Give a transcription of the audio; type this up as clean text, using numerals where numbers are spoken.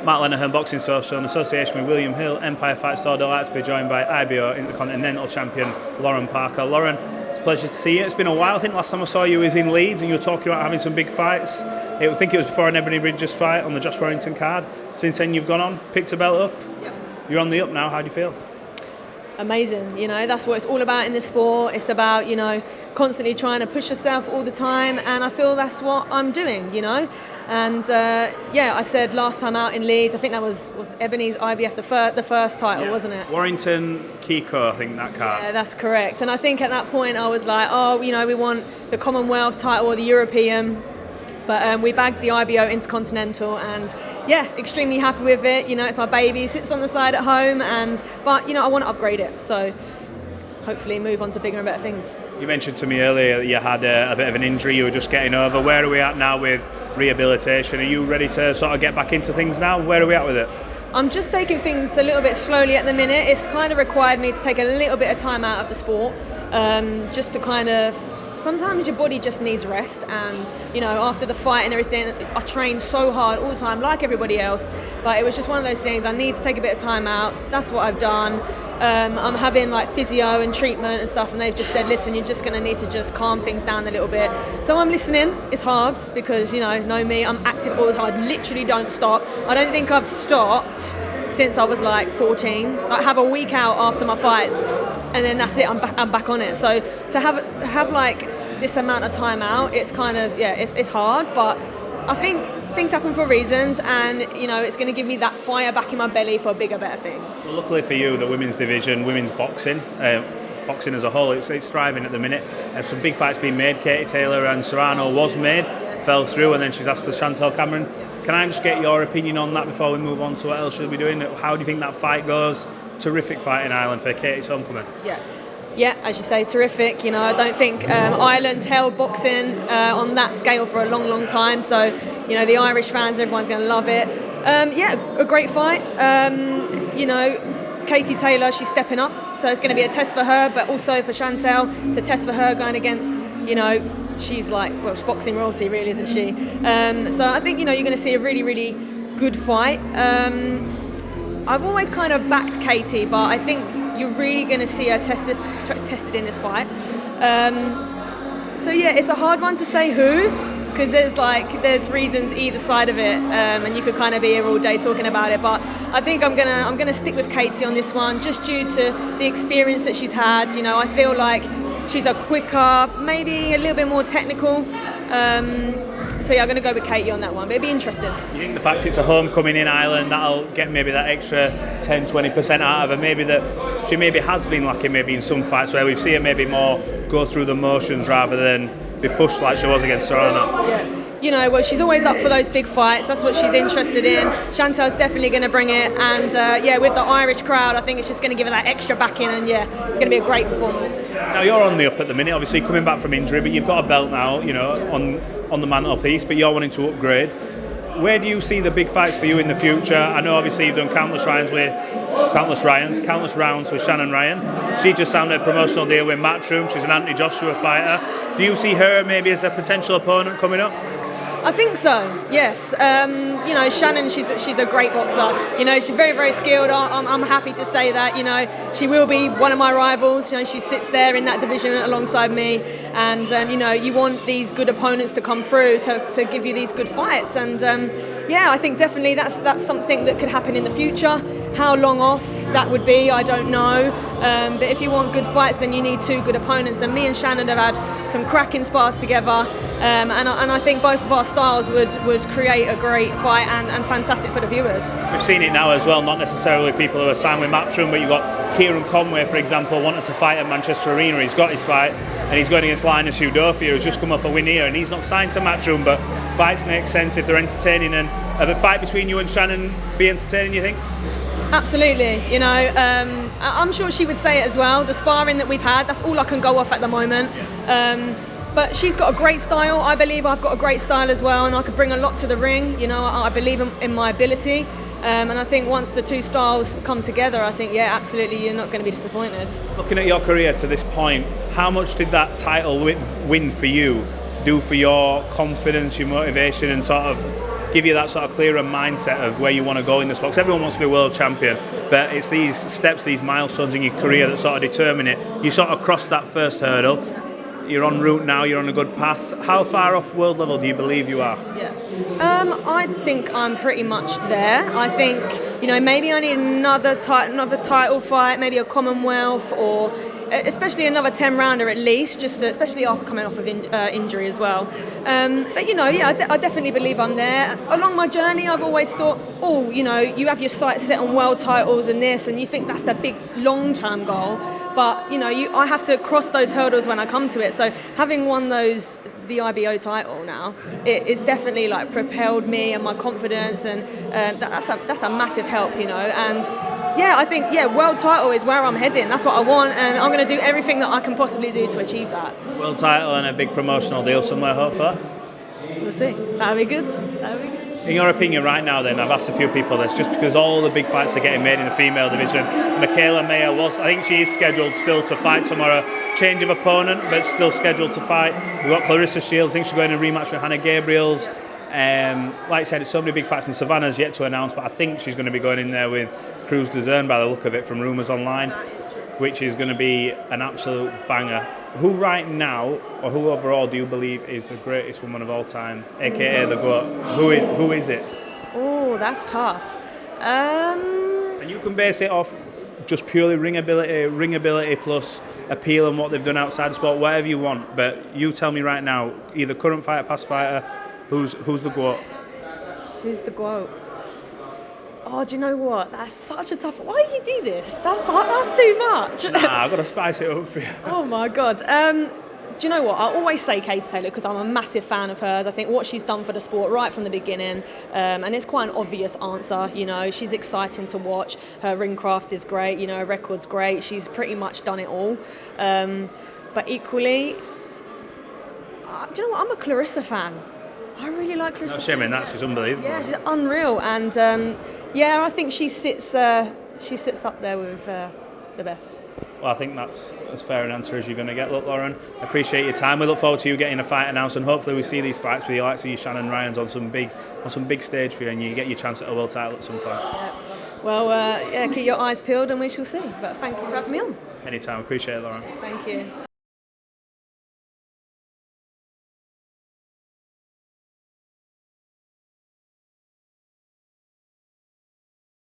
Mark Lenihan, Boxing Social, in association with William Hill, Empire Fight Store. Delighted to be joined by IBO Intercontinental Champion Lauren Parker. Lauren, it's a pleasure to see you. It's been a while. I think last time I saw you was in Leeds and you were talking about having some big fights. I think it was before an Ebony Bridges fight on the Josh Warrington card. Since then you've gone on, picked a belt up. Yep. You're on the up now. How do you feel? Amazing. That's what it's all about in this sport. It's about, constantly trying to push yourself all the time, and I feel that's what I'm doing, And I said last time out in Leeds, I think that was Ebony's IBF, the first title, wasn't it? Warrington, Kiko, I think that card. Yeah, that's correct. And I think at that point I was like, we want the Commonwealth title or the European. But we bagged the IBO Intercontinental, and extremely happy with it. It's my baby, sits on the side at home, but I want to upgrade it. So hopefully move on to bigger and better things. You mentioned to me earlier that you had a bit of an injury you were just getting over. Where are we at now with rehabilitation? Are you ready to sort of get back into things now? Where are we at with it? I'm just taking things a little bit slowly at the minute. It's kind of required me to take a little bit of time out of the sport, just to kind of... Sometimes your body just needs rest, and after the fight and everything, I trained so hard all the time like everybody else, but it was just one of those things. I need to take a bit of time out. That's what I've done. I'm having like physio and treatment and stuff, and they've just said, listen, you're just going to need to just calm things down a little bit. So I'm listening. It's hard because know me, I'm active all the time. I literally don't stop. I don't think I've stopped since I was like 14. Like, have a week out after my fights, and then that's it. I'm back on it. So to have like this amount of time out, it's kind of it's hard, but I think things happen for reasons, and it's going to give me that fire back in my belly for bigger, better things. Well, luckily for you, the women's division, women's boxing as a whole, it's thriving at the minute. Some big fights being made. Katie Taylor and Serrano was made, fell through, and then she's asked for Chantelle Cameron. Can I just get your opinion on that before we move on to what else she'll be doing? How do you think that fight goes? Terrific fight in Ireland for Katie's homecoming. Yeah, as you say, terrific. I don't think Ireland's held boxing on that scale for a long, long time. So, the Irish fans, everyone's going to love it. A great fight. Katie Taylor, she's stepping up. So it's going to be a test for her, but also for Chantelle. It's a test for her going against, she's like, she's boxing royalty, really, isn't she? So I think, you're going to see a really, really good fight. I've always kind of backed Katie, but I think you're really going to see her tested in this fight. It's a hard one to say who, because there's reasons either side of it, and you could kind of be here all day talking about it. But I think I'm gonna stick with Katie on this one, just due to the experience that she's had. I feel like she's a quicker, maybe a little bit more technical. I'm going to go with Katie on that one, but it'll be interesting. You think the fact it's a homecoming in Ireland, that'll get maybe that extra 10-20% out of her? Maybe that she maybe has been lacking maybe in some fights where we've seen her maybe more go through the motions rather than be pushed like she was against Serrano. Yeah. She's always up for those big fights. That's what she's interested in. Chantelle's definitely going to bring it. And, with the Irish crowd, I think it's just going to give her that extra backing. And, it's going to be a great performance. Now, you're on the up at the minute, obviously coming back from injury, but you've got a belt now, on the mantelpiece, but you're wanting to upgrade. Where do you see the big fights for you in the future? I know, obviously, you've done countless rounds with Shannon Ryan. She just signed a promotional deal with Matchroom. She's an Anthony Joshua fighter. Do you see her maybe as a potential opponent coming up? I think so, yes. Shannon, she's a great boxer. She's very, very skilled. I'm happy to say that. She will be one of my rivals. She sits there in that division alongside me. And, you want these good opponents to come through to give you these good fights. And, I think definitely that's something that could happen in the future. How long off that would be, I don't know. But if you want good fights, then you need two good opponents. And me and Shannon have had some cracking spars together. And I think both of our styles would create a great fight and fantastic for the viewers. We've seen it now as well, not necessarily people who are signed with Matchroom, but you've got Kieran Conway, for example, wanted to fight at Manchester Arena. He's got his fight, and he's going against Linus Udofia, who's just come off a win here, and he's not signed to Matchroom, but fights make sense if they're entertaining. And a fight between you and Shannon be entertaining, you think? Absolutely. I'm sure she would say it as well. The sparring that we've had, that's all I can go off at the moment. But she's got a great style. I believe I've got a great style as well, and I could bring a lot to the ring. I believe in my ability. And I think once the two styles come together, I think, absolutely, you're not going to be disappointed. Looking at your career to this point, how much did that title win for you do for your confidence, your motivation, and sort of give you that sort of clearer mindset of where you want to go in the sport. 'Cause everyone wants to be world champion, but it's these steps, these milestones in your career that sort of determine it. You sort of cross that first hurdle. You're en route now, you're on a good path. How far off world level do you believe you are? Yeah. I think I'm pretty much there. I think, maybe I need another title fight, maybe a Commonwealth, or especially another 10-rounder at least, especially after coming off of injury as well. But I definitely believe I'm there. Along my journey, I've always thought, you have your sights set on world titles and this, and you think that's the big long-term goal. But I have to cross those hurdles when I come to it. So having won the IBO title now, it's definitely like propelled me and my confidence, and that's a massive help, And I think world title is where I'm heading. That's what I want, and I'm going to do everything that I can possibly do to achieve that. World title and a big promotional deal somewhere, hopefully. We'll see. That'll be good. In your opinion right now then, I've asked a few people this, just because all the big fights are getting made in the female division. Michaela Mayer I think she is scheduled still to fight tomorrow. Change of opponent, but still scheduled to fight. We've got Clarissa Shields, I think she's going to rematch with Hannah Gabriels. Like I said, it's so many big fights, and Savannah's yet to announce, but I think she's going to be going in there with Cruz Dezern by the look of it from rumours online, which is going to be an absolute banger. Who right now, or who overall, do you believe is the greatest woman of all time, aka the GOAT? Who is it? Oh, that's tough. And you can base it off just purely ring ability plus appeal and what they've done outside the sport, whatever you want. But you tell me right now, either current fighter, past fighter, who's the GOAT? Who's the GWOAT? Oh, do you know what? That's such a tough. Why do you do this? That's too much. Nah, I've got to spice it up for you. Oh my God. Do you know what? I always say Katie Taylor because I'm a massive fan of hers. I think what she's done for the sport right from the beginning, and it's quite an obvious answer. She's exciting to watch. Her ring craft is great. Her record's great. She's pretty much done it all. But equally, do you know what? I'm a Clarissa fan. I really like Clarissa. No shame in that. She's unbelievable. Yeah, she's unreal, and I think she sits up there with the best. Well, I think that's as fair an answer as you're going to get. Look, Lauren, I appreciate your time. We look forward to you getting a fight announced, and hopefully we see these fights with you, like see Shannon Ryan's on some big stage for you, and you get your chance at a world title at some point. Yeah. Well, keep your eyes peeled, and we shall see. But thank you for having me on. Anytime, appreciate it, Lauren. Thank you.